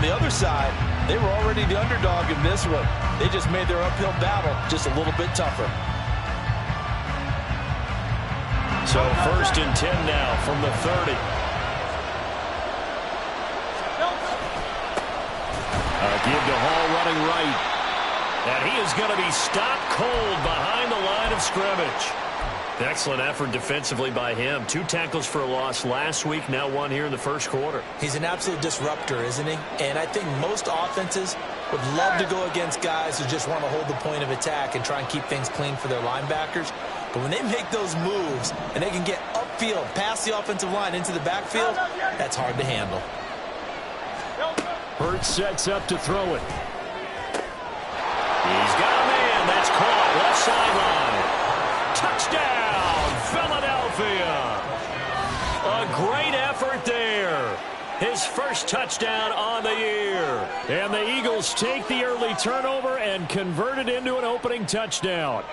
the other side, they were already the underdog in this one. They just made their uphill battle just a little bit tougher. So 1st and 10 now from the 30. Give to Hall running right. And he is going to be stopped cold behind the line of scrimmage. Excellent effort defensively by him. 2 tackles for a loss last week, now 1 here in the first quarter. He's an absolute disruptor, isn't he? And I think most offenses would love to go against guys who just want to hold the point of attack and try and keep things clean for their linebackers. But when they make those moves and they can get upfield, past the offensive line into the backfield, that's hard to handle. Hurts sets up to throw it. He's got a man. That's caught. Left sideline. Touchdown, Philadelphia. A great effort there. His first touchdown on the year. And the Eagles take the early turnover and convert it into an opening touchdown.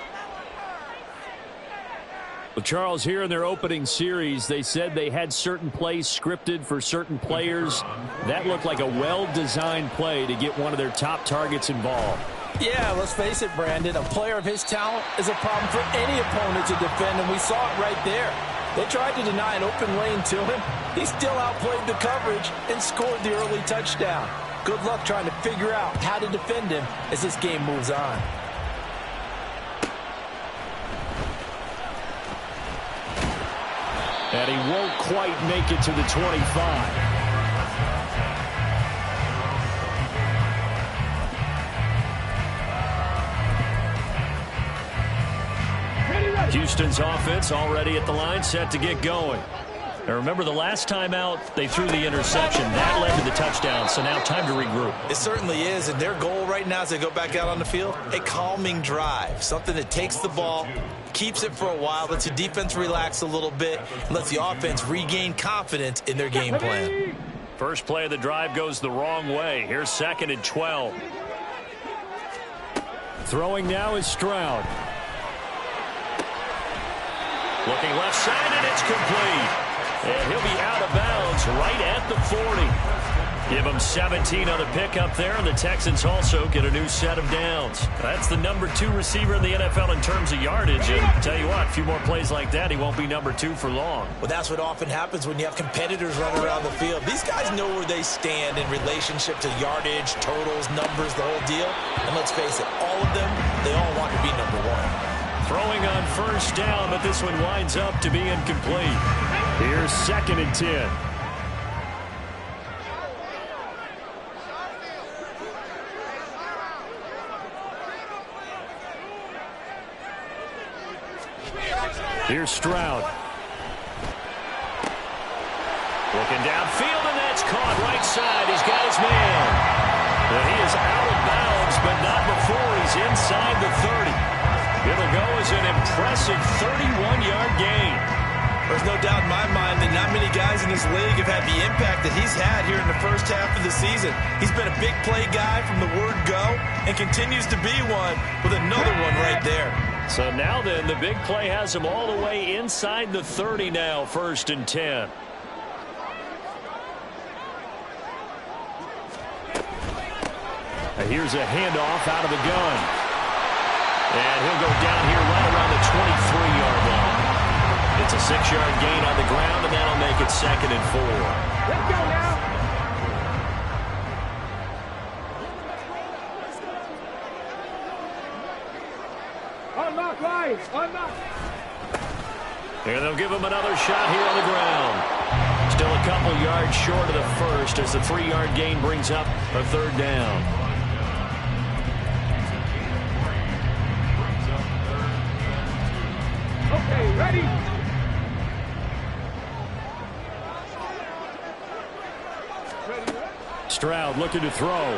Well, Charles, here in their opening series, they said they had certain plays scripted for certain players. That looked like a well-designed play to get one of their top targets involved. Yeah, let's face it, Brandon. A player of his talent is a problem for any opponent to defend, and we saw it right there. They tried to deny an open lane to him. He still outplayed the coverage and scored the early touchdown. Good luck trying to figure out how to defend him as this game moves on. And he won't quite make it to the 25. Houston's offense already at the line, set to get going. Now remember, the last time out, they threw the interception. That led to the touchdown, so now time to regroup. It certainly is, and their goal right now as they go back out on the field, a calming drive, something that takes the ball, keeps it for a while, lets the defense relax a little bit, and lets the offense regain confidence in their game plan. First play of the drive goes the wrong way. Here's 2nd and 12. Throwing now is Stroud. Looking left side, and it's complete. And he'll be out of bounds right at the 40. Give him 17 on the pickup there, and the Texans also get a new set of downs. That's the number 2 receiver in the NFL in terms of yardage. And tell you what, a few more plays like that, he won't be number 2 for long. Well, that's what often happens when you have competitors running around the field. These guys know where they stand in relationship to yardage, totals, numbers, the whole deal. And let's face it, all of them, they all want to be number 1. Throwing on first down, but this one winds up to be incomplete. Here's 2nd and 10. Here's Stroud. Looking downfield, and that's caught right side. He's got his man. But he is out of bounds, but not before he's inside the 30. It'll go as an impressive 31-yard gain. There's no doubt in my mind that not many guys in this league have had the impact that he's had here in the first half of the season. He's been a big play guy from the word go and continues to be one with another one right there. So now then, the big play has him all the way inside the 30 now, 1st and 10. Here's a handoff out of the gun. And he'll go down here right around the 23-yard line. It's a 6-yard gain on the ground, and that'll make it 2nd and 4. Let's go now. Unlock line. Unlock. And they'll give him another shot here on the ground. Still a couple yards short of the first as the 3-yard gain brings up a 3rd down. Okay, ready? Stroud looking to throw. Able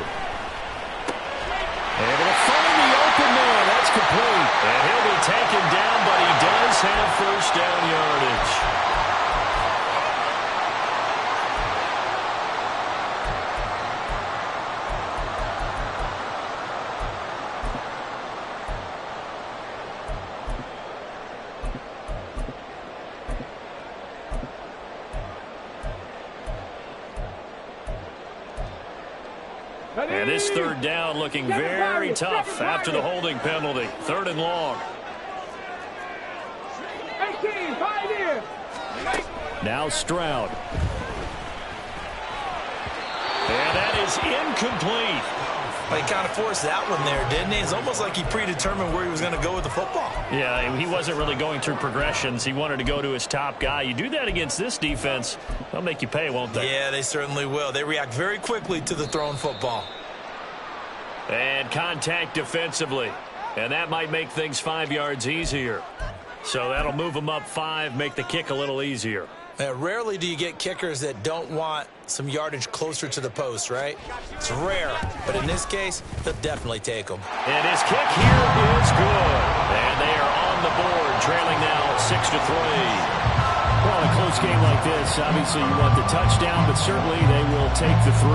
to find the open man. That's complete. And he'll be taken down, but he does have first down yardage. And this third down looking very tough after the holding penalty. 3rd and long. 18, 5 here. Now Stroud. And that is incomplete. Well, he kind of forced that one there, didn't he? It's almost like he predetermined where he was going to go with the football. Yeah, he wasn't really going through progressions. He wanted to go to his top guy. You do that against this defense, they'll make you pay, won't they? Yeah, they certainly will. They react very quickly to the thrown football. And contact defensively. And that might make things 5 yards easier. So that'll move them up 5, make the kick a little easier. Rarely do you get kickers that don't want some yardage closer to the post, right? It's rare, but in this case, they'll definitely take them. And his kick here is good. And they are on the board, trailing now 6-3. Well, in a close game like this, obviously you want the touchdown, but certainly they will take the 3.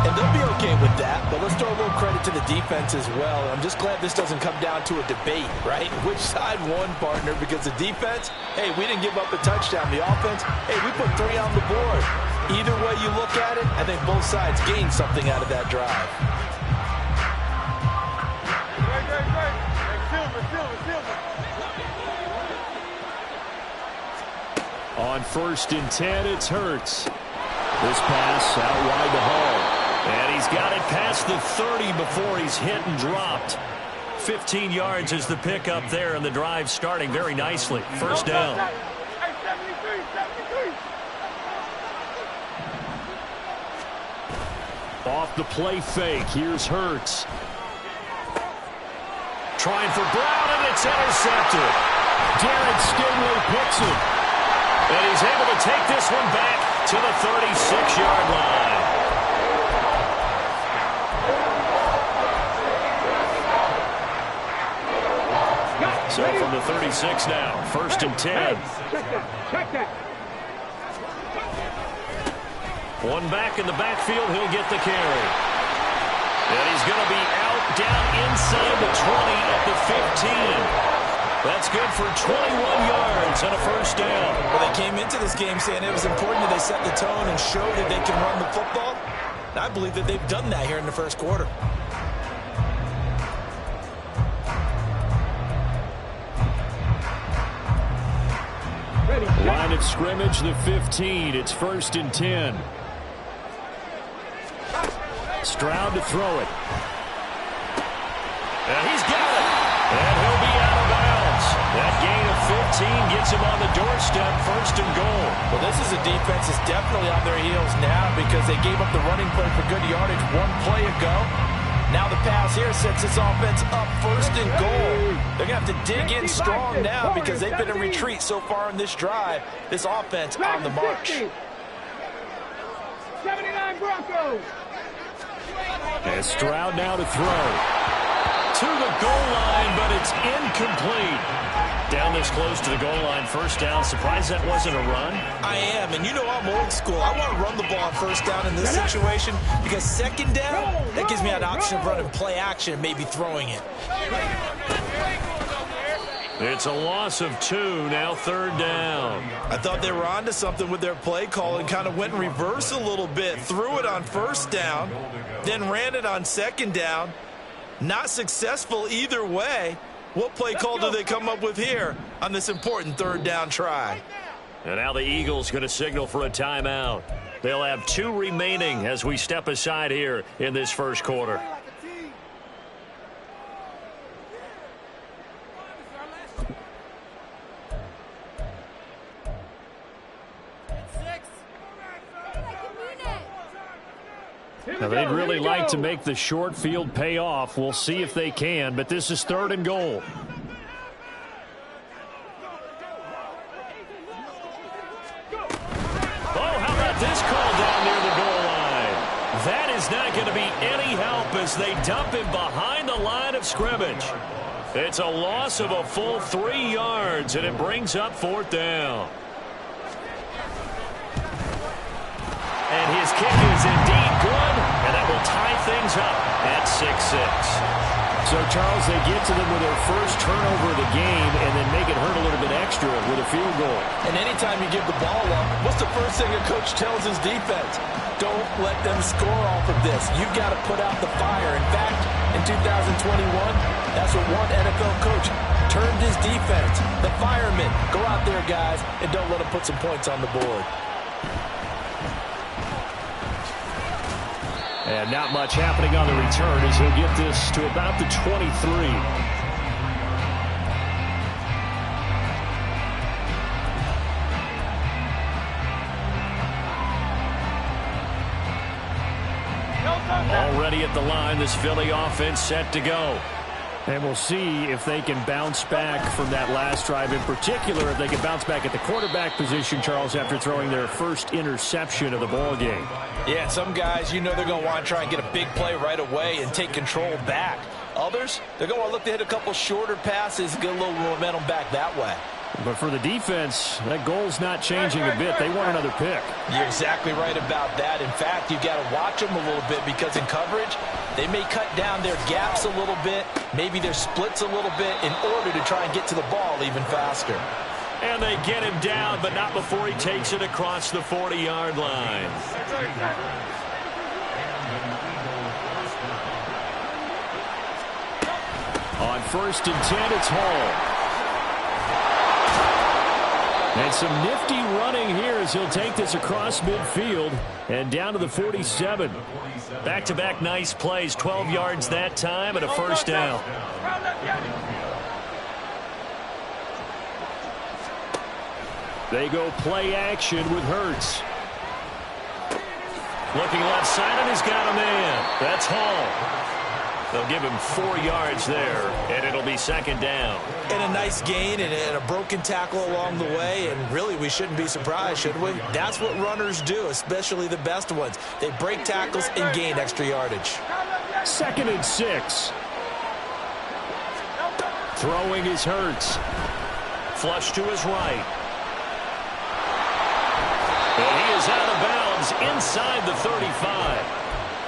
And they'll be okay with that, but let's throw a little credit to the defense as well. I'm just glad this doesn't come down to a debate, right? Which side won, partner? Because the defense, hey, we didn't give up a touchdown. The offense, hey, we put 3 on the board. Either way you look at it, I think both sides gained something out of that drive. On 1st and 10, it's Hurts. This pass out wide to Hall. And he's got it past the 30 before he's hit and dropped. 15 yards is the pickup there, and the drive starting very nicely. 1st down. Off the play fake, here's Hurts. Trying for Brown, and it's intercepted. Jared Stingley picks it. And he's able to take this one back to the 36-yard line. So from the 36 now, 1st and 10. Check that. One back in the backfield, he'll get the carry. And he's going to be out down inside the 20 at the 15. That's good for 21 yards and a 1st down. Well, they came into this game saying it was important that they set the tone and show that they can run the football. And I believe that they've done that here in the 1st quarter. Line of scrimmage, the 15. It's 1st and 10. Stroud to throw it. And he's got it. And he'll be out of bounds. That gain of 15 gets him on the doorstep, 1st and goal. Well, this is a defense that's definitely on their heels now because they gave up the running play for good yardage 1 play ago. Now the pass here sets this offense up 1st and goal. They're going to have to dig in strong now because they've been in retreat so far in this drive. This offense on the march. 79 Broncos. And Stroud now to throw. To the goal line, but it's incomplete. Down this close to the goal line, 1st down. Surprised that wasn't a run? I am, and you know I'm old school. I want to run the ball on 1st down in this situation because 2nd down, that gives me an option of running play action and maybe throwing it. It's a loss of 2, now 3rd down. I thought they were onto something with their play call and kind of went in reverse a little bit. Threw it on 1st down, then ran it on 2nd down. Not successful either way. What play call do they come up with here on this important 3rd down try? And now the Eagles going to signal for a timeout. They'll have 2 remaining as we step aside here in this 1st quarter. Now, they'd really like to make the short field pay off. We'll see if they can, but this is 3rd and goal. Oh, how about this call down near the goal line? That is not going to be any help as they dump him behind the line of scrimmage. It's a loss of a full 3 yards, and it brings up 4th down. And his kick is indeed good, and that will tie things up at 6-6. So, Charles, they get to them with their first turnover of the game and then make it hurt a little bit extra with a field goal. And anytime you give the ball up, what's the first thing a coach tells his defense? Don't let them score off of this. You've got to put out the fire. In fact, in 2021, that's what one NFL coach termed his defense. The firemen. Go out there, guys, and don't let them put some points on the board. And not much happening on the return as he'll get this to about the 23. Already at the line, this Philly offense set to go. And we'll see if they can bounce back from that last drive. In particular, if they can bounce back at the quarterback position, Charles, after throwing their first interception of the ball game. Yeah, some guys, you know they're going to want to try and get a big play right away and take control back. Others, they're going to want to look to hit a couple shorter passes and get a little momentum back that way. But for the defense, that goal's not changing a bit. They want another pick. You're exactly right about that. In fact, you've got to watch them a little bit because in coverage, they may cut down their gaps a little bit, maybe their splits a little bit in order to try and get to the ball even faster. And they get him down, but not before he takes it across the 40-yard line. On 1st and 10, it's Hall. And some nifty running here as he'll take this across midfield and down to the 47. Back-to-back nice plays, 12 yards that time and a first down. They go play action with Hurts. Looking left side, and he's got a man. That's Hall. They'll give him 4 yards there, and it'll be second down. And a nice gain and a broken tackle along the way, and really we shouldn't be surprised, should we? That's what runners do, especially the best ones. They break tackles and gain extra yardage. 2nd and 6. Throwing is Hurts. Flush to his right. And he is out of bounds inside the 35.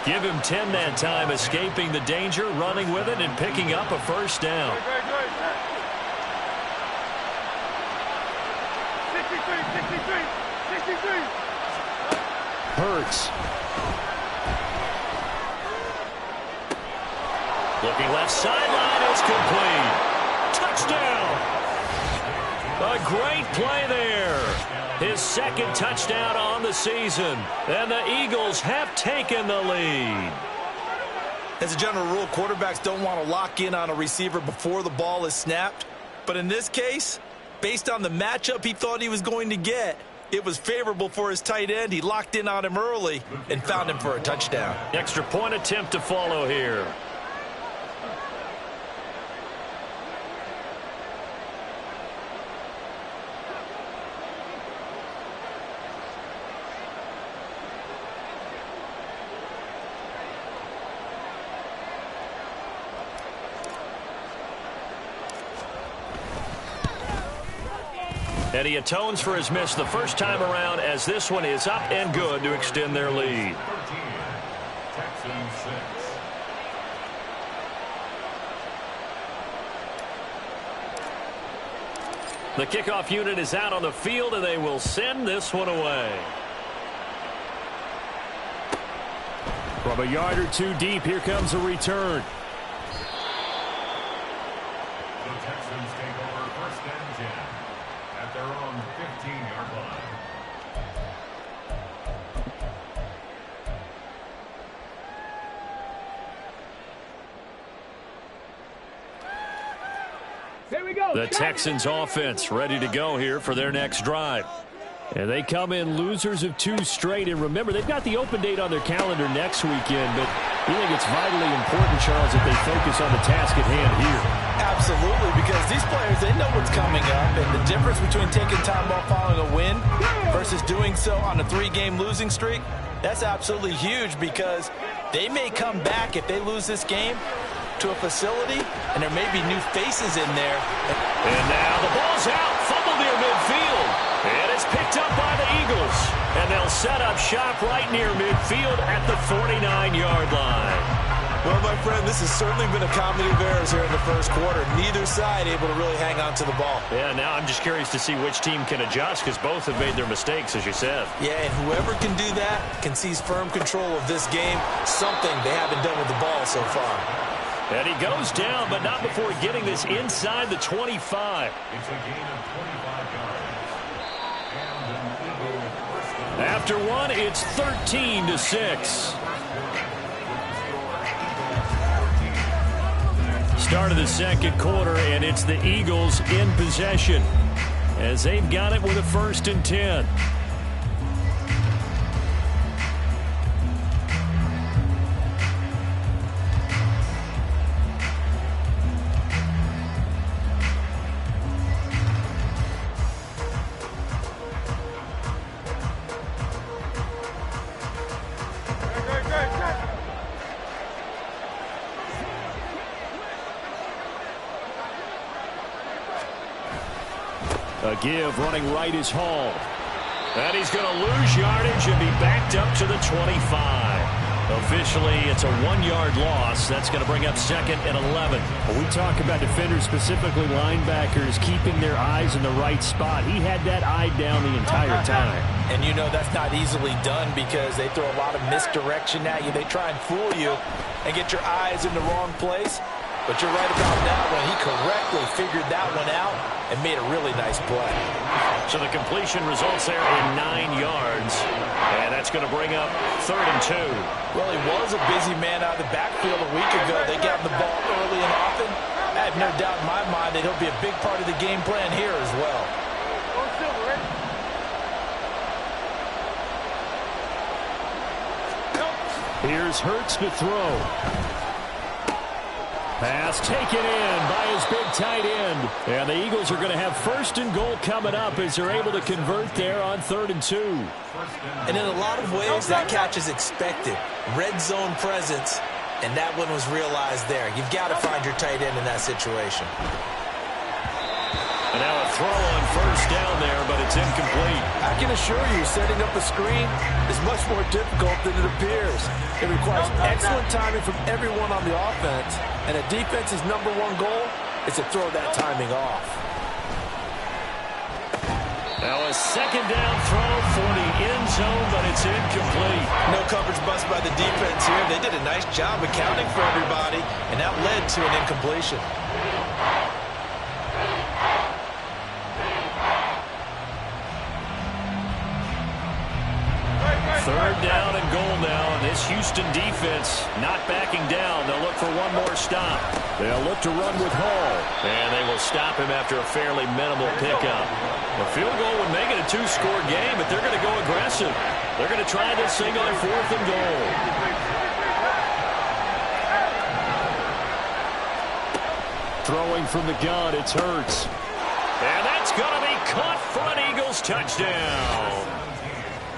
Give him 10 that time, escaping the danger, running with it, and picking up a first down. 63. Hurts. Looking left sideline, it's complete. Touchdown! A great play there. His second touchdown on the season. And the Eagles have taken the lead. As a general rule, quarterbacks don't want to lock in on a receiver before the ball is snapped. But in this case, based on the matchup he thought he was going to get, it was favorable for his tight end. He locked in on him early and found him for a touchdown. Extra point attempt to follow here. And he atones for his miss the first time around as this one is up and good to extend their lead. The kickoff unit is out on the field, and they will send this one away. From a yard or two deep, here comes a return. The Texans take over 1st and 10 at their own 15-yard line. Here we go. The Texans offense ready to go here for their next drive. And they come in losers of 2 straight. And remember, they've got the open date on their calendar next weekend. But you think it's vitally important, Charles, that they focus on the task at hand here? Absolutely, because these players, they know what's coming up. And the difference between taking time off following a win versus doing so on a 3-game losing streak, that's absolutely huge because they may come back if they lose this game to a facility, and there may be new faces in there. And now the ball's out, fumbled near midfield. And it's picked up by the Eagles. And they'll set up shop right near midfield at the 49-yard line. Well, my friend, this has certainly been a comedy of errors here in the first quarter. Neither side able to really hang on to the ball. Yeah, now I'm just curious to see which team can adjust because both have made their mistakes, as you said. Yeah, and whoever can do that can seize firm control of this game, something they haven't done with the ball so far. And he goes down, but not before getting this inside the 25. It's a gain of 25 yards. And an Eagle first down. After one, it's 13-6. Start of the second quarter, and it's the Eagles in possession as they've got it with a 1st and 10. A give running right is Hall. And he's going to lose yardage and be backed up to the 25. Officially, it's a 1-yard loss. That's going to bring up 2nd and 11. When we talk about defenders, specifically linebackers, keeping their eyes in the right spot. He had that eye down the entire time. And you know that's not easily done because they throw a lot of misdirection at you. They try and fool you and get your eyes in the wrong place. But you're right about that one. He correctly figured that one out and made a really nice play. So the completion results there in 9 yards. And that's going to bring up 3rd and 2. Well, he was a busy man out of the backfield a week ago. They got him the ball early and often. I have no doubt in my mind that he'll be a big part of the game plan here as well. Here's Hurts to throw. Pass taken in by his big tight end. And the Eagles are going to have 1st and goal coming up as they're able to convert there on 3rd and 2. And in a lot of ways, that catch is expected. Red zone presence, and that one was realized there. You've got to find your tight end in that situation. And now a throw on 1st down there, but it's incomplete. I can assure you, setting up a screen is much more difficult than it appears. It requires excellent timing from everyone on the offense, and a defense's #1 goal is to throw that timing off. Now a 2nd down throw for the end zone, but it's incomplete. No coverage bust by the defense here. They did a nice job accounting for everybody, and that led to an incompletion. 3rd down and goal now. This Houston defense not backing down. They'll look for one more stop. They'll look to run with Hall. And they will stop him after a fairly minimal pickup. A field goal would make it a 2-score game, but they're going to go aggressive. They're going to try this thing on 4th and goal. Throwing from the gun, it's Hurts. And that's going to be caught for an Eagles touchdown.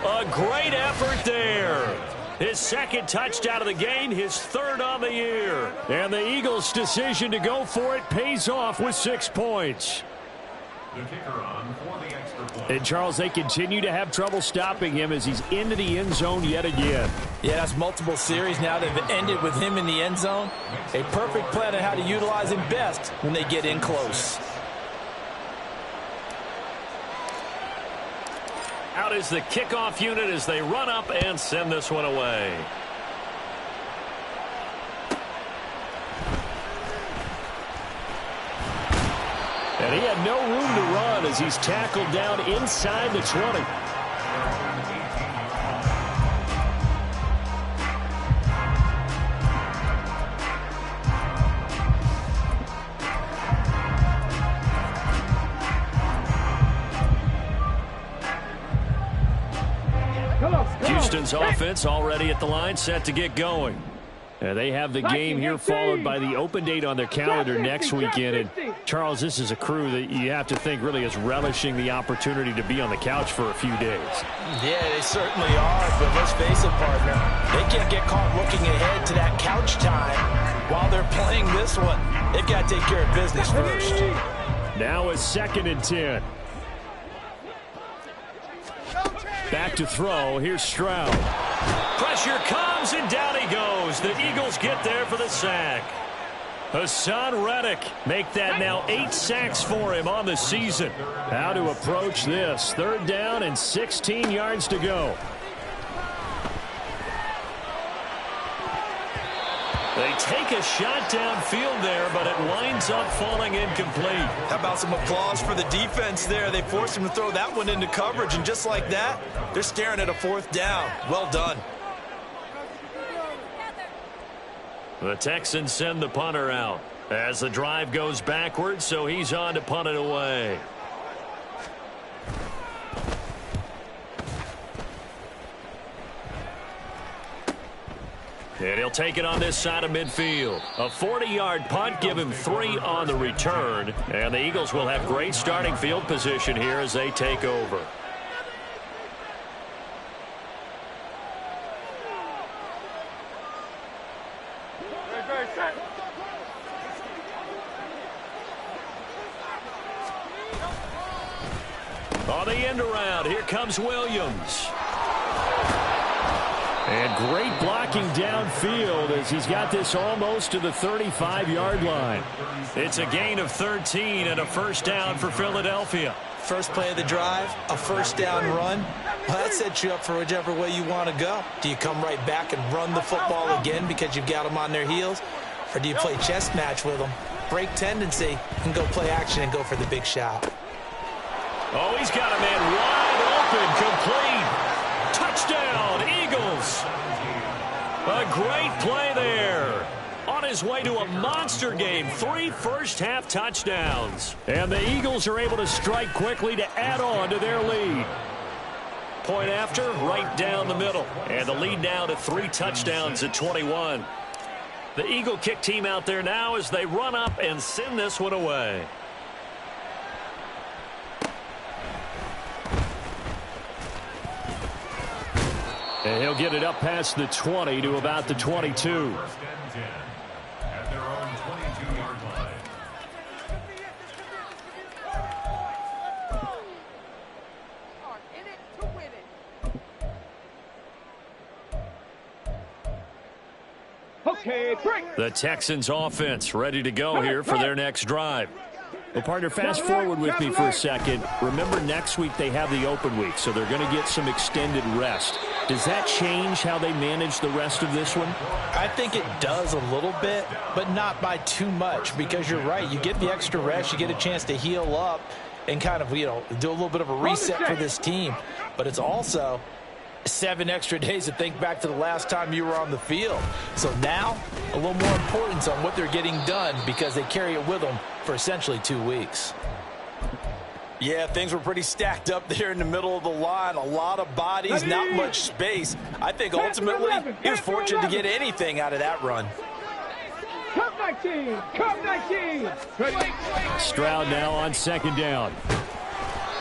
A great effort there. His 2nd touchdown of the game, his 3rd on the year. And the Eagles' decision to go for it pays off with 6 points. The kicker on for the extra point. And, Charles, they continue to have trouble stopping him as he's into the end zone yet again. Yeah, that's multiple series now that have ended with him in the end zone. A perfect plan on how to utilize him best when they get in close. Out is the kickoff unit as they run up and send this one away. And he had no room to run as he's tackled down inside the 20. Houston's offense already at the line, set to get going. And they have the game here followed by the open date on their calendar next weekend. And Charles, this is a crew that you have to think really is relishing the opportunity to be on the couch for a few days. Yeah, they certainly are, but let's face it, partner. They can't get caught looking ahead to that couch time while they're playing this one. They've got to take care of business first. Now it's 2nd and 10. Back to throw. Here's Stroud. Pressure comes, and down he goes. The Eagles get there for the sack. Hassan Reddick make that now 8 sacks for him on the season. How to approach this? 3rd down and 16 yards to go. They take a shot downfield there, but it winds up falling incomplete. How about some applause for the defense there? They forced him to throw that one into coverage, and just like that, they're staring at a 4th down. Well done. The Texans send the punter out as the drive goes backwards, so he's on to punt it away. And he'll take it on this side of midfield. A 40-yard punt, give him 3 on the return. And the Eagles will have great starting field position here as they take over. On the end around, here comes Williams. And great blocking downfield as he's got this almost to the 35-yard line. It's a gain of 13 and a 1st down for Philadelphia. First play of the drive, a 1st down run. Well, that sets you up for whichever way you want to go. Do you come right back and run the football again because you've got them on their heels? Or do you play chess match with them, break tendency, and go play action and go for the big shot? Oh, he's got a man wide open, complete. Touchdown, Eagles. A great play there. On his way to a monster game, 3 first-half touchdowns. And the Eagles are able to strike quickly to add on to their lead. Point after, right down the middle. And the lead now to 3 touchdowns at 21. The Eagle kick team out there now as they run up and send this one away. And he'll get it up past the 20 to about the 22. 1st and 10 at their own 22-yard line. Okay, break. The Texans offense ready to go here for their next drive. Well, partner, fast forward with me for a second. Remember, next week they have the open week, so they're going to get some extended rest. Does that change how they manage the rest of this one? I think it does a little bit, but not by too much, because you're right. You get the extra rest, you get a chance to heal up and kind of, do a little bit of a reset for this team. But it's also 7 extra days to think back to the last time you were on the field. So now, a little more importance on what they're getting done because they carry it with them for essentially 2 weeks. Yeah, things were pretty stacked up there in the middle of the line. A lot of bodies, not much space. I think ultimately he was fortunate to get anything out of that run. Come 19! Come 19! Stroud now on 2nd down.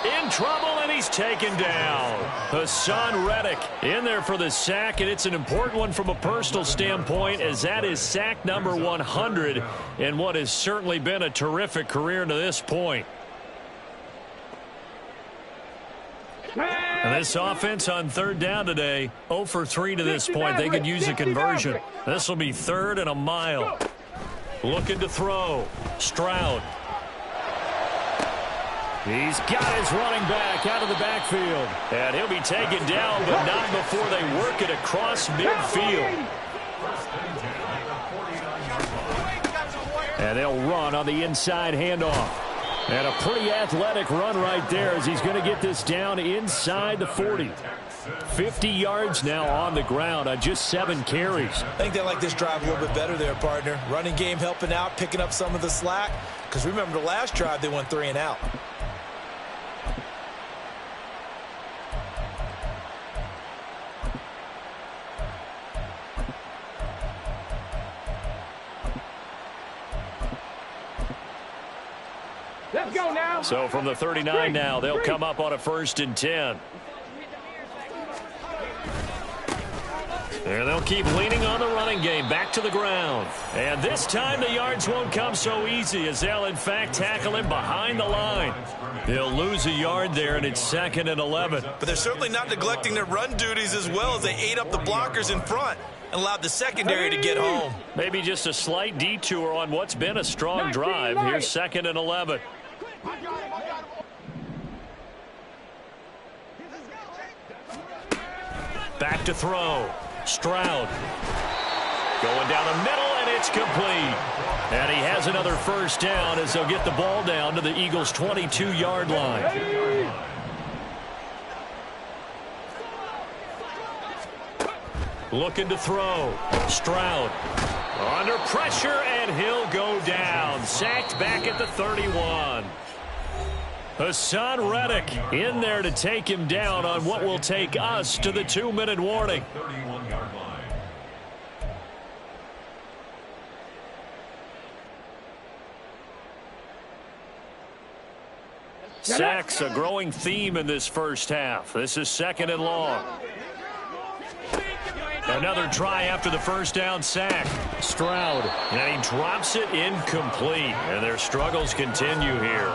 In trouble, and he's taken down. Hassan Reddick in there for the sack, and it's an important one from a personal standpoint, as that is sack number 100 in what has certainly been a terrific career to this point. And this offense on 3rd down today, 0 for 3 to this point. They could use a conversion. This will be 3rd and a mile. Looking to throw. Stroud. He's got his running back out of the backfield. And he'll be taken down, but not before they work it across midfield. And they'll run on the inside handoff. And a pretty athletic run right there as he's going to get this down inside the 40. 50 yards now on the ground on just 7 carries. I think they like this drive a little bit better there, partner. Running game helping out, picking up some of the slack. Because remember the last drive, they went 3 and out. Let's go now. So from the 39 now, they'll come up on a 1st and 10. And they'll keep leaning on the running game. Back to the ground. And this time the yards won't come so easy as they'll, in fact, tackle him behind the line. He'll lose a yard there, and it's 2nd and 11. But they're certainly not neglecting their run duties as well as they ate up the blockers in front and allowed the secondary to get home. Maybe just a slight detour on what's been a strong drive. Here's 2nd and 11. Back to throw. Stroud. Going down the middle, and it's complete. And he has another first down as they'll get the ball down to the Eagles' 22-yard line. Looking to throw. Stroud. Under pressure, and he'll go down. Sacked back at the 31. Hassan Reddick in there to take him down on what will take us to the 2-minute warning. 31-yard line. Sacks, a growing theme in this first half. This is 2nd and long. Another try after the first down sack. Stroud. And he drops it incomplete. And their struggles continue here.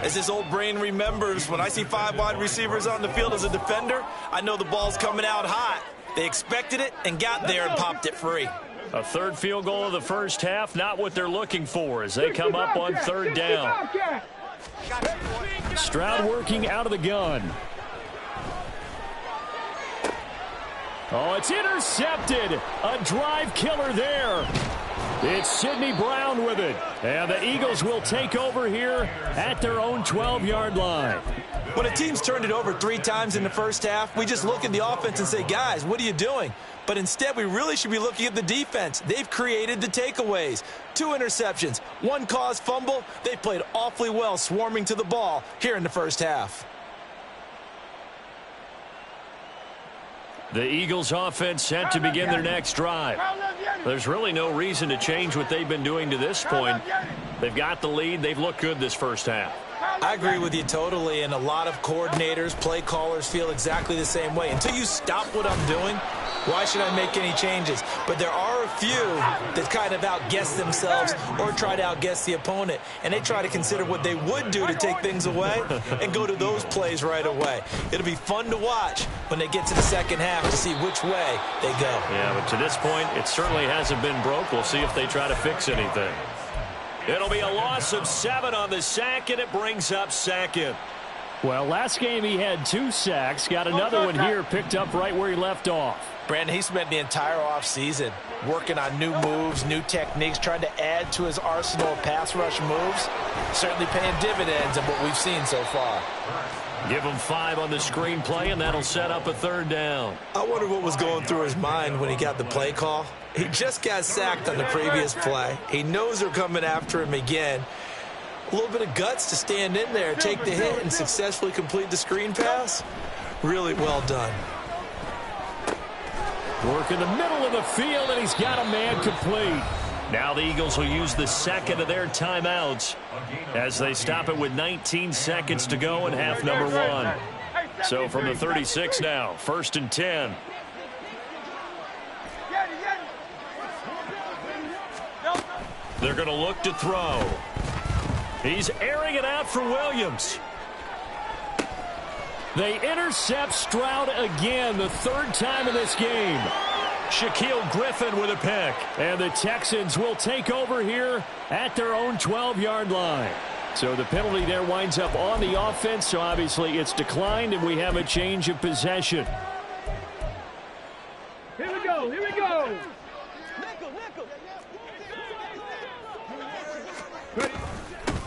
As this old brain remembers, when I see 5 wide receivers on the field as a defender, I know the ball's coming out hot. They expected it and got there and popped it free. A third field goal of the first half, not what they're looking for as they come up on 3rd down. Stroud working out of the gun. Oh, it's intercepted. A drive killer there. It's Sidney Brown with it. And the Eagles will take over here at their own 12-yard line. When a team's turned it over 3 times in the first half, we just look at the offense and say, guys, what are you doing? But instead, we really should be looking at the defense. They've created the takeaways. 2 interceptions, 1 caused fumble. They played awfully well swarming to the ball here in the first half. The Eagles offense set to begin their next drive. There's really no reason to change what they've been doing to this point. They've got the lead. They've looked good this first half. I agree with you totally, and a lot of coordinators, play callers feel exactly the same way. Until you stop what I'm doing, why should I make any changes? But there are a few that kind of outguess themselves or try to outguess the opponent, and they try to consider what they would do to take things away and go to those plays right away. It'll be fun to watch when they get to the second half to see which way they go. Yeah, but to this point, it certainly hasn't been broke. We'll see if they try to fix anything. It'll be a loss of 7 on the sack, and it brings up 2nd. Well, last game he had 2 sacks. Got another one here picked up right where he left off. Brandon, he spent the entire offseason working on new moves, new techniques, trying to add to his arsenal of pass rush moves. Certainly paying dividends in what we've seen so far. Give him 5 on the screenplay, and that'll set up a 3rd down. I wonder what was going through his mind when he got the play call. He just got sacked on the previous play. He knows they're coming after him again. A little bit of guts to stand in there, take the hit, and successfully complete the screen pass. Really well done. Work in the middle of the field, and he's got a man complete. Now the Eagles will use the second of their timeouts as they stop it with 19 seconds to go in half number 1. So from the 36 now, 1st and 10. They're going to look to throw. He's airing it out for Williams. They intercept Stroud again, the 3rd time in this game. Shaquille Griffin with a pick. And the Texans will take over here at their own 12-yard line. So the penalty there winds up on the offense, so obviously it's declined, and we have a change of possession. Here we go, here we go.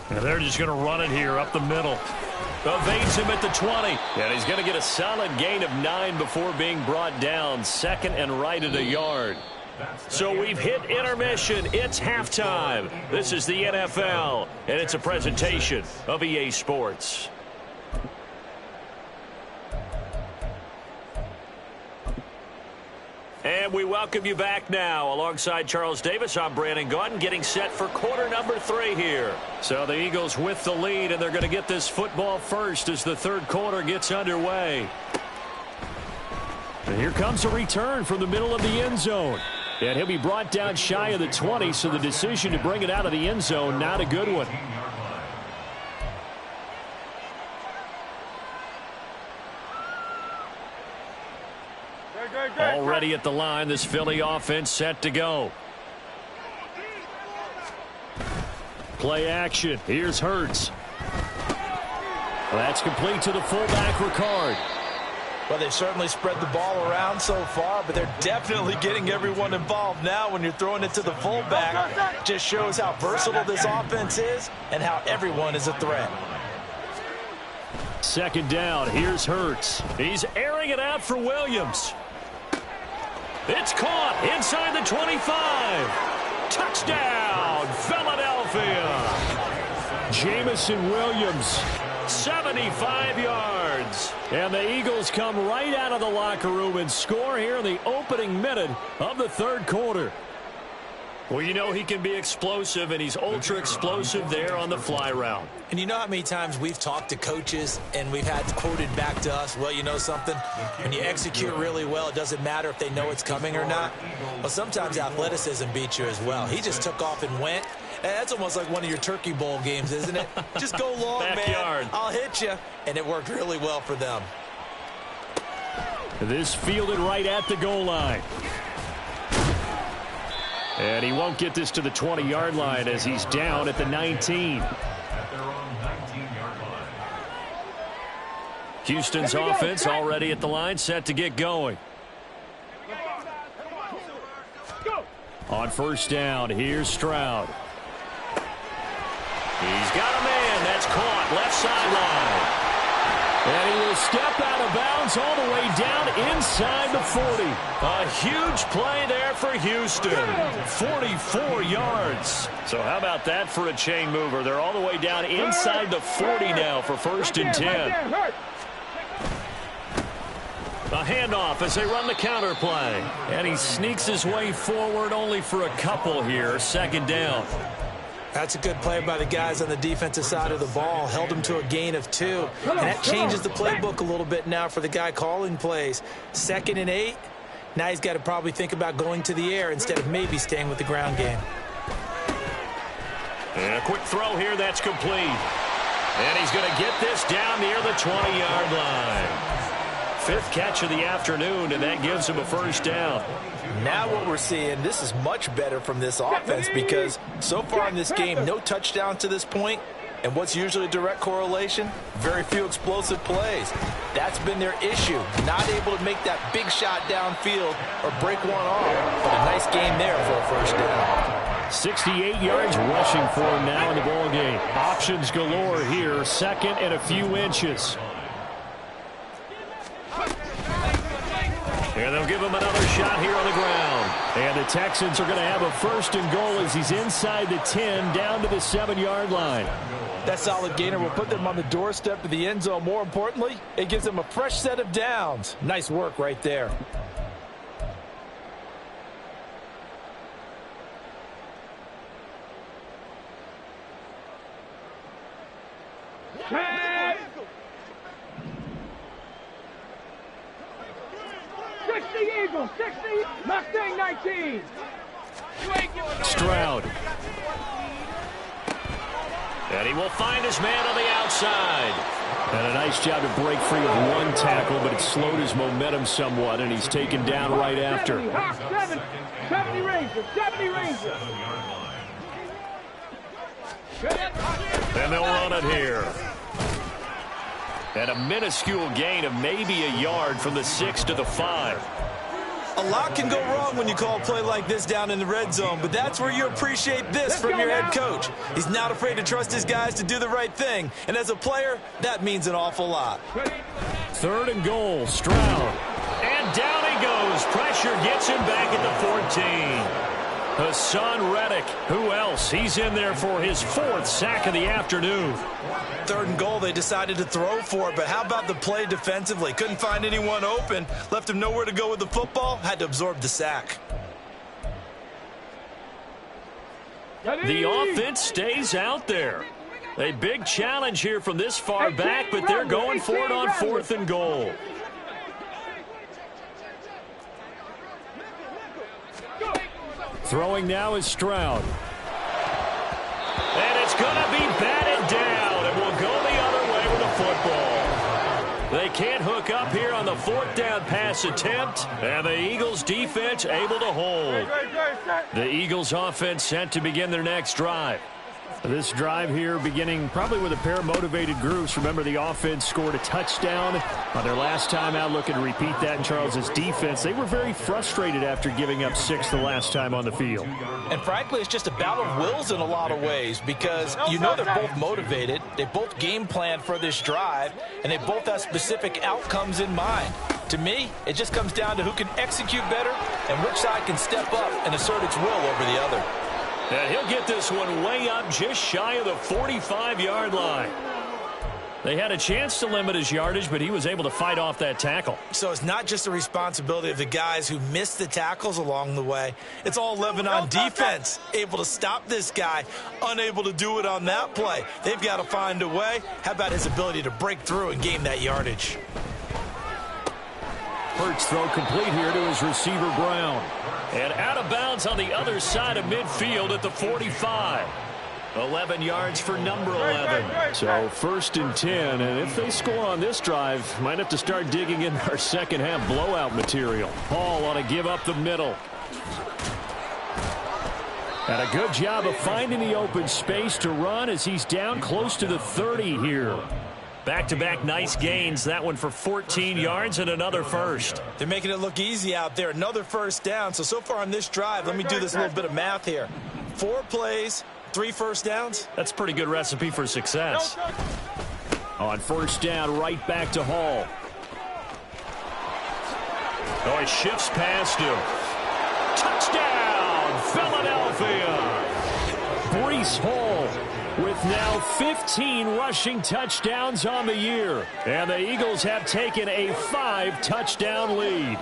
And they're just going to run it here up the middle. Evades him at the 20. And he's going to get a solid gain of 9 before being brought down. 2nd and right at a yard. So we've hit intermission. It's halftime. This is the NFL, and it's a presentation of EA Sports. And we welcome you back now. Alongside Charles Davis, I'm Brandon Gaudin, getting set for quarter number 3 here. So the Eagles with the lead, and they're going to get this football first as the 3rd quarter gets underway. And here comes a return from the middle of the end zone. And he'll be brought down shy of the 20, so the decision to bring it out of the end zone, not a good one. Already at the line, this Philly offense set to go. Play action. Here's Hurts. That's complete to the fullback, Ricard. Well, they've certainly spread the ball around so far, but they're definitely getting everyone involved now when you're throwing it to the fullback. Just shows how versatile this offense is and how everyone is a threat. Second down. Here's Hurts. He's airing it out for Williams. It's caught inside the 25. Touchdown, Philadelphia. Jamison Williams, 75 yards. And the Eagles come right out of the locker room and score here in the opening minute of the third quarter. Well, you know he can be explosive, and he's ultra explosive there on the fly route. And you know how many times we've talked to coaches and we've had quoted back to us, well, you know something? When you execute really well, it doesn't matter if they know it's coming or not. Well, sometimes athleticism beats you as well. He just took off and went. And that's almost like one of your Turkey Bowl games, isn't it? Just go long, Backyard. man. I'll hit you. And it worked really well for them. This fielded right at the goal line. And he won't get this to the 20-yard line as he's down at the 19. Houston's offense already at the line, set to get going. On first down, here's Stroud. He's got a man. That's caught left sideline. And he will step out of bounds all the way down inside the 40. A huge play there for Houston. 44 yards. So how about that for a chain mover? They're all the way down inside the 40 now for first and 10. A handoff as they run the counter play. And he sneaks his way forward only for a couple here. Second down. That's a good play by the guys on the defensive side of the ball. Held them to a gain of 2. And that changes the playbook a little bit now for the guy calling plays. 2nd and 8. Now he's got to probably think about going to the air instead of maybe staying with the ground game. And a quick throw here. That's complete. And he's going to get this down near the 20-yard line. 5th catch of the afternoon, and that gives him a first down. Now what we're seeing, this is much better from this offense because so far in this game, no touchdown to this point. And what's usually a direct correlation? Very few explosive plays. That's been their issue. Not able to make that big shot downfield or break one off. But a nice game there for a first down. 68 yards rushing for him now in the ball game. Options galore here. 2nd and a few inches. And they'll give him another shot here on the ground. And the Texans are going to have a first and goal as he's inside the 10 down to the 7-yard line. That solid gainer will put them on the doorstep of the end zone. More importantly, it gives them a fresh set of downs. Nice work right there. Eagles, 60, Mustang 19. Stroud. And he will find his man on the outside. And a nice job to break free of one tackle, but it slowed his momentum somewhat, and he's taken down right after. 70 Rangers, 70 Rangers. And they'll run it here. And a minuscule gain of maybe a yard from the 6 to the 5. A lot can go wrong when you call a play like this down in the red zone, but that's where you appreciate this from your head coach. He's not afraid to trust his guys to do the right thing, and as a player, that means an awful lot. 3rd and goal, Stroud. And down he goes. Pressure gets him back at the 14. Hassan Reddick, who else? He's in there for his 4th sack of the afternoon. 3rd and goal, they decided to throw for it, but how about the play defensively? Couldn't find anyone open, left him nowhere to go with the football, had to absorb the sack. The offense stays out there. A big challenge here from this far back, but they're going for it on 4th and goal. Throwing now is Stroud. And it's going to be batted down, and we'll go the other way with the football. They can't hook up here on the 4th down pass attempt, and the Eagles defense able to hold. The Eagles offense set to begin their next drive. This drive here beginning probably with a pair of motivated groups. Remember, the offense scored a touchdown on their last time out. Looking to repeat that in Charles's defense. They were very frustrated after giving up 6 the last time on the field. And frankly, it's just a battle of wills in a lot of ways because you know they're both motivated. They both game planned for this drive, and they both have specific outcomes in mind. To me, it just comes down to who can execute better and which side can step up and assert its will over the other. And he'll get this one way up just shy of the 45-yard line. They had a chance to limit his yardage, but he was able to fight off that tackle. So it's not just the responsibility of the guys who missed the tackles along the way. It's all Lebanon defense, able to stop this guy, unable to do it on that play. They've got to find a way. How about his ability to break through and gain that yardage? Hurts throw complete here to his receiver, Brown. And out of bounds on the other side of midfield at the 45. 11 yards for number 11. So 1st and 10, and if they score on this drive, might have to start digging in our second half blowout material. Hall on a give up the middle. And a good job of finding the open space to run as he's down close to the 30 here. Back-to-back nice gains. That one for 14 yards and another first. They're making it look easy out there. Another first down. So far on this drive, let me do this little bit of math here. 4 plays, 3 first downs. That's a pretty good recipe for success. On 1st down, right back to Hall. Oh, he shifts past him. Touchdown, Philadelphia. Breece Hall with now 15 rushing touchdowns on the year. And the Eagles have taken a 5-touchdown lead.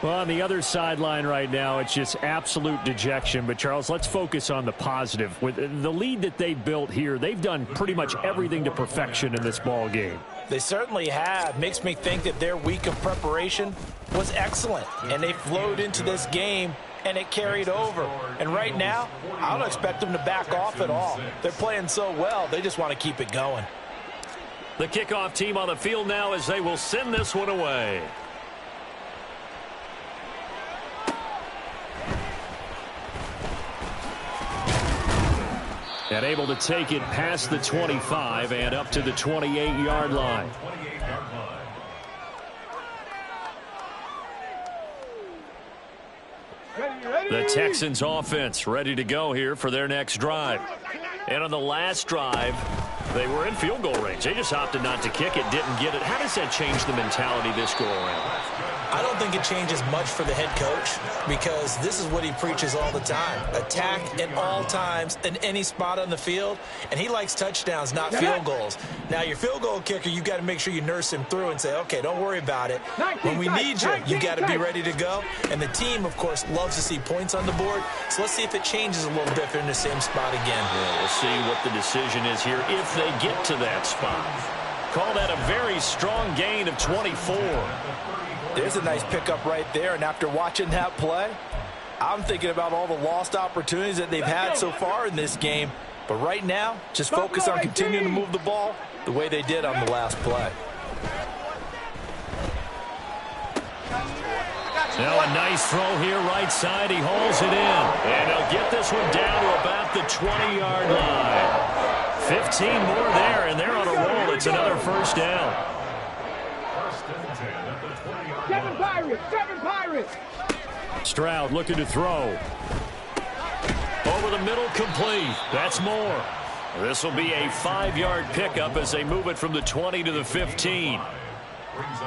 Well, on the other sideline right now, it's just absolute dejection. But, Charles, let's focus on the positive. With the lead that they built here, they've done pretty much everything to perfection in this ball game. They certainly have. Makes me think that their week of preparation was excellent. And they flowed into this game, and it carried over. And right now, I don't expect them to back off at all. They're playing so well, they just want to keep it going. The kickoff team on the field now as they will send this one away. And able to take it past the 25 and up to the 28-yard line. The Texans offense ready to go here for their next drive. And on the last drive, they were in field goal range. They just opted not to kick it, didn't get it. How does that change the mentality this go around? I don't think it changes much for the head coach because this is what he preaches all the time. Attack at all times in any spot on the field, and he likes touchdowns, not field goals. Now, your field goal kicker, you've got to make sure you nurse him through and say, okay, don't worry about it. When we need you, you got to be ready to go. And the team, of course, loves to see points on the board. So let's see if it changes a little bit if they're in the same spot again. Yeah, we'll see what the decision is here if they get to that spot. Call that a very strong gain of 24. There's a nice pickup right there, and after watching that play, I'm thinking about all the lost opportunities that they've had so far in this game. But right now, just focus on continuing to move the ball the way they did on the last play. Now a nice throw here right side. He hauls it in. And he'll get this one down to about the 20-yard line. 15 more there, and they're on a roll. It's another first down. 7 Pirates! 7 Pirates! Stroud looking to throw. Over the middle, complete. That's more. This will be a 5-yard pickup as they move it from the 20 to the 15.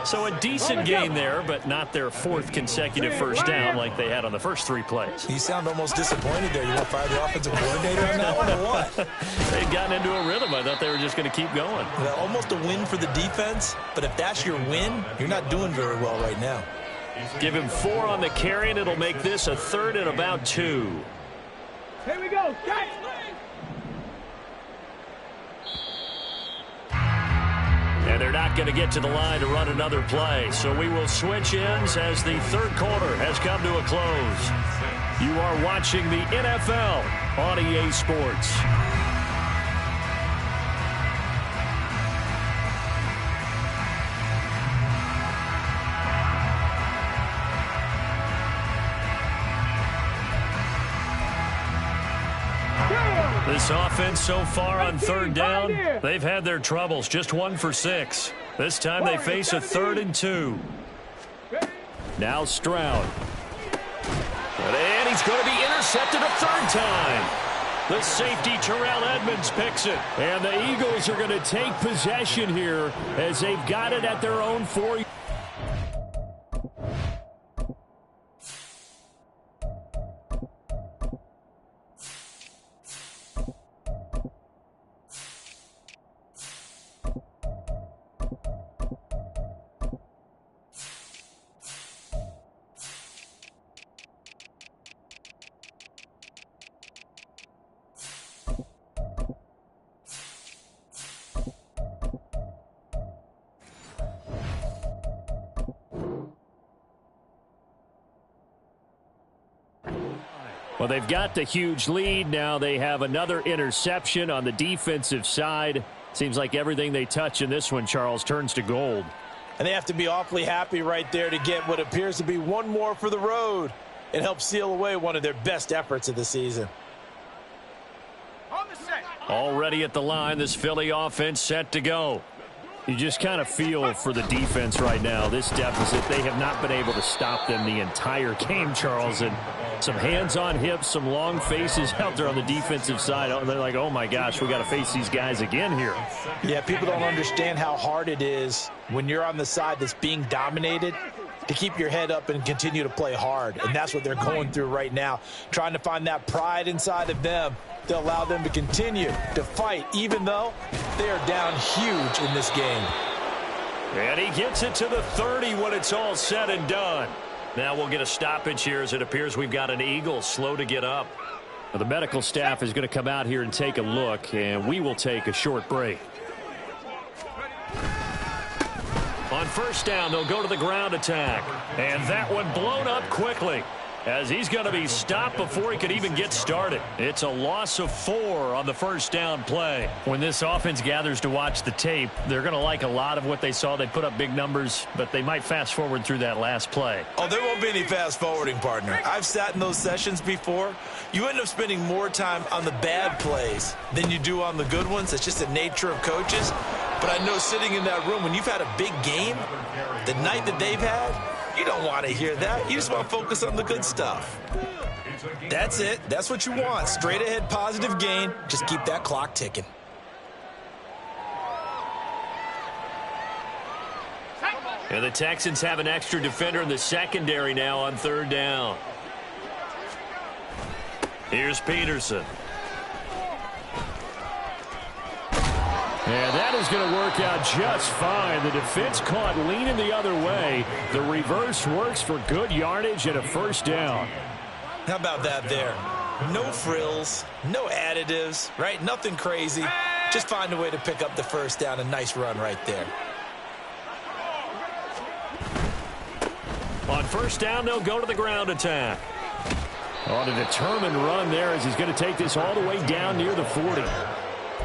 So a decent gain there, but not their 4th consecutive first down like they had on the first 3 plays. You sound almost disappointed there. You want to fire the offensive coordinator on that one or what? They'd gotten into a rhythm. I thought they were just going to keep going. Well, almost a win for the defense, but if that's your win, you're not doing very well right now. Give him 4 on the carry, and it'll make this a 3rd and about 2. Here we go, set! And they're not going to get to the line to run another play. So we will switch ends as the 3rd quarter has come to a close. You are watching the NFL on EA Sports. This offense so far on third down, they've had their troubles. Just 1 for 6. This time they face a 3rd and 2. Now Stroud. And he's going to be intercepted a 3rd time. The safety, Terrell Edmonds, picks it. And the Eagles are going to take possession here as they've got it at their own 4. Well, they've got the huge lead. Now they have another interception on the defensive side. Seems like everything they touch in this one, Charles, turns to gold. And they have to be awfully happy right there to get what appears to be one more for the road. It helps seal away one of their best efforts of the season. Already at the line, this Philly offense set to go. You just kind of feel for the defense right now. This deficit, they have not been able to stop them the entire game, Charles. And some hands on hips, some long faces out there on the defensive side. They're like, oh, my gosh, we got to face these guys again here. Yeah, people don't understand how hard it is when you're on the side that's being dominated to keep your head up and continue to play hard. And that's what they're going through right now, trying to find that pride inside of them to allow them to continue to fight, even though they are down huge in this game. And he gets it to the 30 when it's all said and done. Now we'll get a stoppage here as it appears we've got an Eagle slow to get up. Well, the medical staff is going to come out here and take a look, and we will take a short break. On first down, they'll go to the ground attack. And that one blown up quickly, as he's going to be stopped before he could even get started. It's a loss of 4 on the first down play. When this offense gathers to watch the tape, they're going to like a lot of what they saw. They put up big numbers, but they might fast forward through that last play. Oh, there won't be any fast forwarding, partner. I've sat in those sessions before. You end up spending more time on the bad plays than you do on the good ones. It's just the nature of coaches. But I know sitting in that room, when you've had a big game, the night that they've had, you don't want to hear that. You just want to focus on the good stuff. That's it. That's what you want. Straight ahead positive gain. Just keep that clock ticking. And the Texans have an extra defender in the secondary now on third down. Here's Peterson. And that is going to work out just fine. The defense caught leaning the other way. The reverse works for good yardage and a first down. How about that there? No frills, no additives, right? Nothing crazy. Just find a way to pick up the first down. A nice run right there. On first down, they'll go to the ground attack. On a determined run there as he's going to take this all the way down near the 40.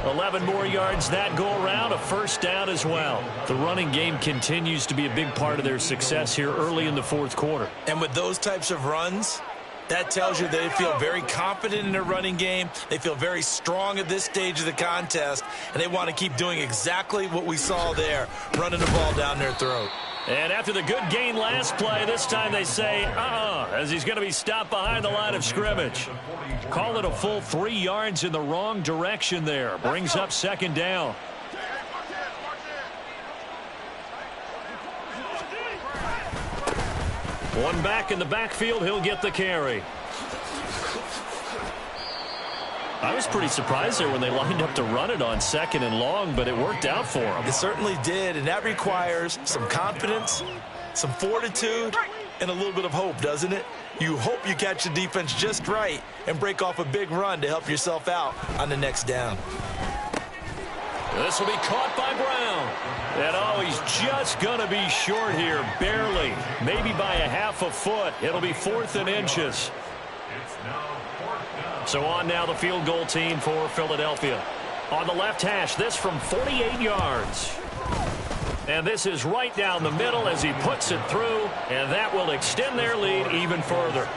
11 more yards that go around, a first down as well. The running game continues to be a big part of their success here early in the fourth quarter. And with those types of runs, that tells you they feel very confident in their running game. They feel very strong at this stage of the contest, and they want to keep doing exactly what we saw there, running the ball down their throat. And after the good gain last play, this time they say, as he's going to be stopped behind the line of scrimmage. Call it a full 3 yards in the wrong direction there. Brings up second down. One back in the backfield, he'll get the carry. I was pretty surprised there when they lined up to run it on second and long, but it worked out for them. It certainly did, and that requires some confidence, some fortitude, and a little bit of hope, doesn't it? You hope you catch the defense just right and break off a big run to help yourself out on the next down. This will be caught by Brown. And he's just going to be short here, barely. Maybe by a half a foot. It'll be 4th and inches. So on now the field goal team for Philadelphia. On the left hash, this from 48 yards. And this is right down the middle as he puts it through, and that will extend their lead even further.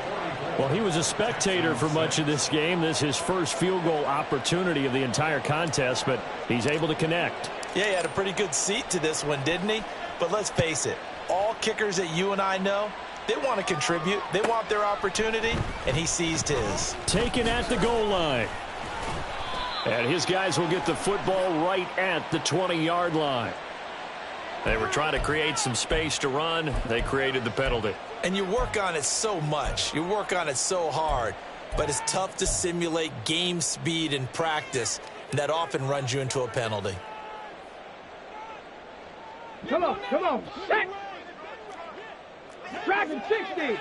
Well, he was a spectator for much of this game. This is his first field goal opportunity of the entire contest, but he's able to connect. Yeah, he had a pretty good seat to this one, didn't he? But let's face it, all kickers that you and I know, they want to contribute. They want their opportunity, and he seized his. Taken at the goal line. And his guys will get the football right at the 20-yard line. They were trying to create some space to run. They created the penalty. And you work on it so much. You work on it so hard. But it's tough to simulate game speed in practice. And that often runs you into a penalty. Come on, come on. Set. Dragon 60.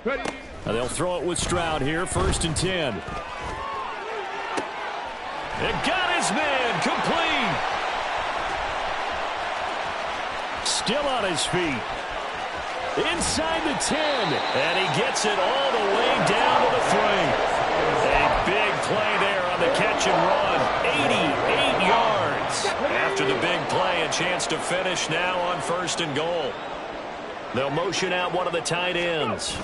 Ready. Now they'll throw it with Stroud here, 1st and 10. It got his man complete. Still on his feet. Inside the 10. And he gets it all the way down to the 3. A big play there on the catch and run. 88 yards. After the big play, a chance to finish now on 1st and goal. They'll motion out one of the tight ends.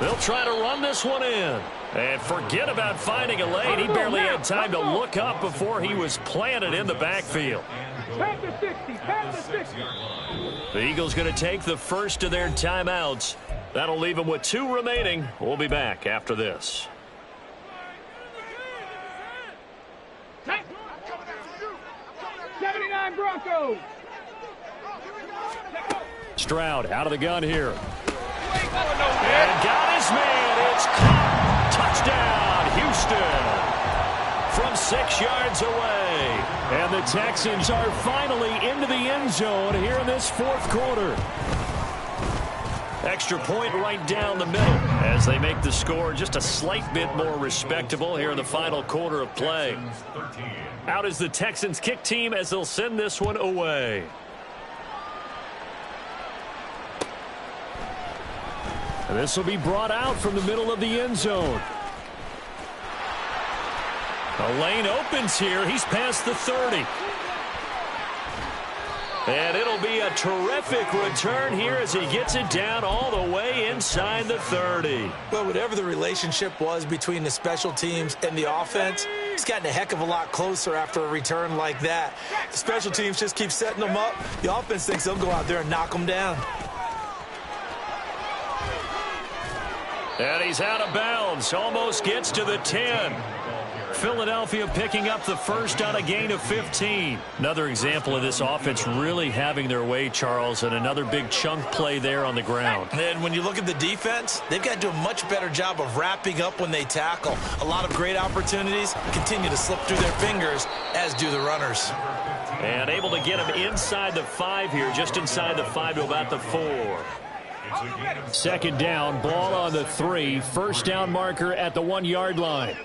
They'll try to run this one in. And forget about finding a lane. He barely had time to look up before he was planted in the backfield. Pass the 60. Pass the 60. The Eagles going to take the first of their timeouts. That'll leave them with 2 remaining. We'll be back after this. Hey. 79 Broncos. Stroud out of the gun here. And got his man. It's caught. Touchdown, Houston. From 6 yards away. And the Texans are finally into the end zone here in this 4th quarter. Extra point right down the middle as they make the score just a slight bit more respectable here in the final quarter of play. Out is the Texans kick team as they'll send this one away. And this will be brought out from the middle of the end zone. The lane opens here. He's past the 30. And it'll be a terrific return here as he gets it down all the way inside the 30. Well, whatever the relationship was between the special teams and the offense, it's gotten a heck of a lot closer after a return like that. The special teams just keep setting them up. The offense thinks they'll go out there and knock them down. And he's out of bounds. Almost gets to the 10. Philadelphia picking up the first on a gain of 15. Another example of this offense really having their way, Charles, and another big chunk play there on the ground. And when you look at the defense, they've got to do a much better job of wrapping up when they tackle. A lot of great opportunities continue to slip through their fingers, as do the runners. And able to get him inside the 5 here, just inside the 5 to about the 4. 2nd down, ball on the 3. 1st down marker at the 1-yard line.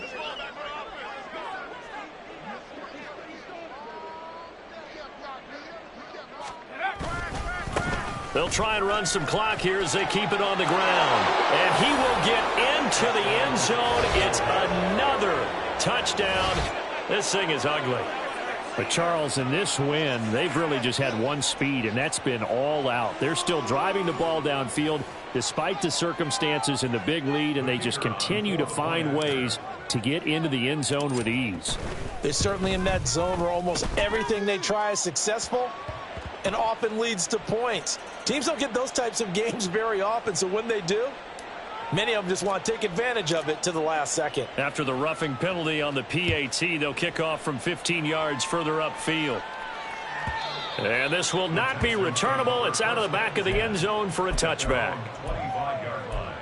They'll try and run some clock here as they keep it on the ground. And he will get into the end zone. It's another touchdown. This thing is ugly. But, Charles, in this win, they've really just had one speed, and that's been all out. They're still driving the ball downfield despite the circumstances and the big lead, and they just continue to find ways to get into the end zone with ease. They're certainly in that zone where almost everything they try is successful and often leads to points. Teams don't get those types of games very often, so when they do, many of them just want to take advantage of it to the last second. After the roughing penalty on the PAT, they'll kick off from 15 yards further upfield. And this will not be returnable. It's out of the back of the end zone for a touchback. 25-yard line.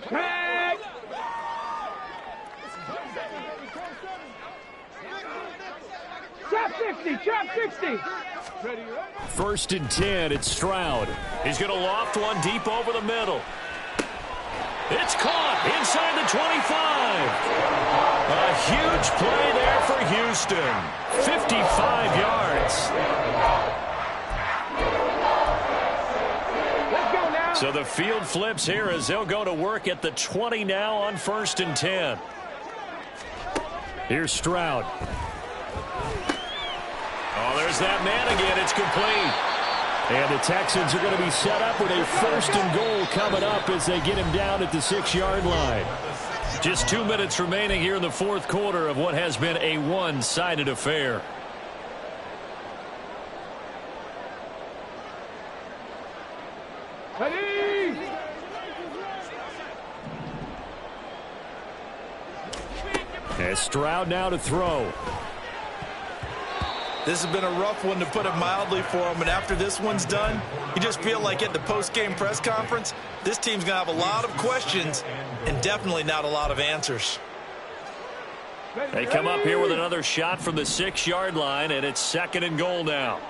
Tag! Trap 60, trap 60. Ready, 1st and 10, it's Stroud. He's going to loft one deep over the middle. It's caught inside the 25. A huge play there for Houston. 55 yards. So the field flips here as they'll go to work at the 20 now on 1st and 10. Here's Stroud. Oh, there's that man again. It's complete. And the Texans are going to be set up with a 1st and goal coming up as they get him down at the 6-yard line. Just 2 minutes remaining here in the 4th quarter of what has been a one-sided affair. Ready! As Stroud now to throw. This has been a rough one, to put it mildly, for him. And after this one's done, you just feel like at the post-game press conference, this team's going to have a lot of questions and definitely not a lot of answers. They come up here with another shot from the 6-yard line, and it's 2nd and goal now.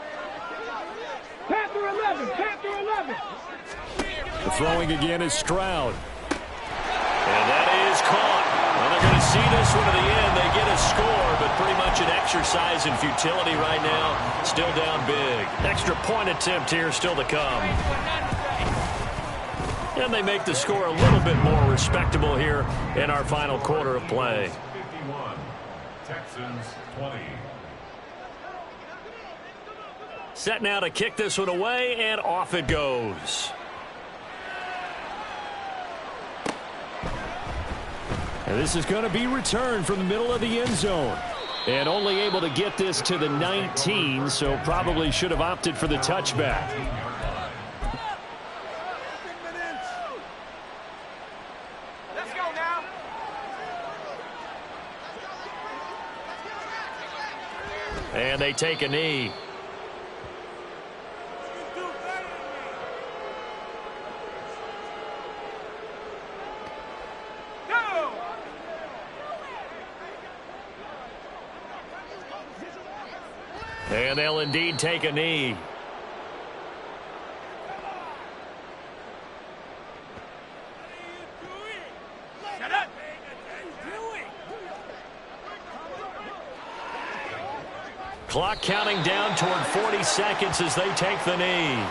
Panther 11, Panther 11. The throwing again is Stroud. And that is caught. Well, they're going to see this one to the end. They get a score, but pretty much an exercise in futility right now. Still down big. Extra point attempt here still to come. And they make the score a little bit more respectable here in our final quarter of play. 51, Texans 20. Set now to kick this one away, and off it goes. And this is going to be returned from the middle of the end zone. And only able to get this to the 19, so probably should have opted for the touchback. Let's go now. And they take a knee. And they'll indeed take a knee. Clock counting down toward 40 seconds as they take the knee.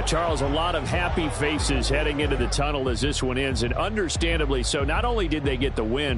Charles, a lot of happy faces heading into the tunnel as this one ends, and understandably so. Not only did they get the win,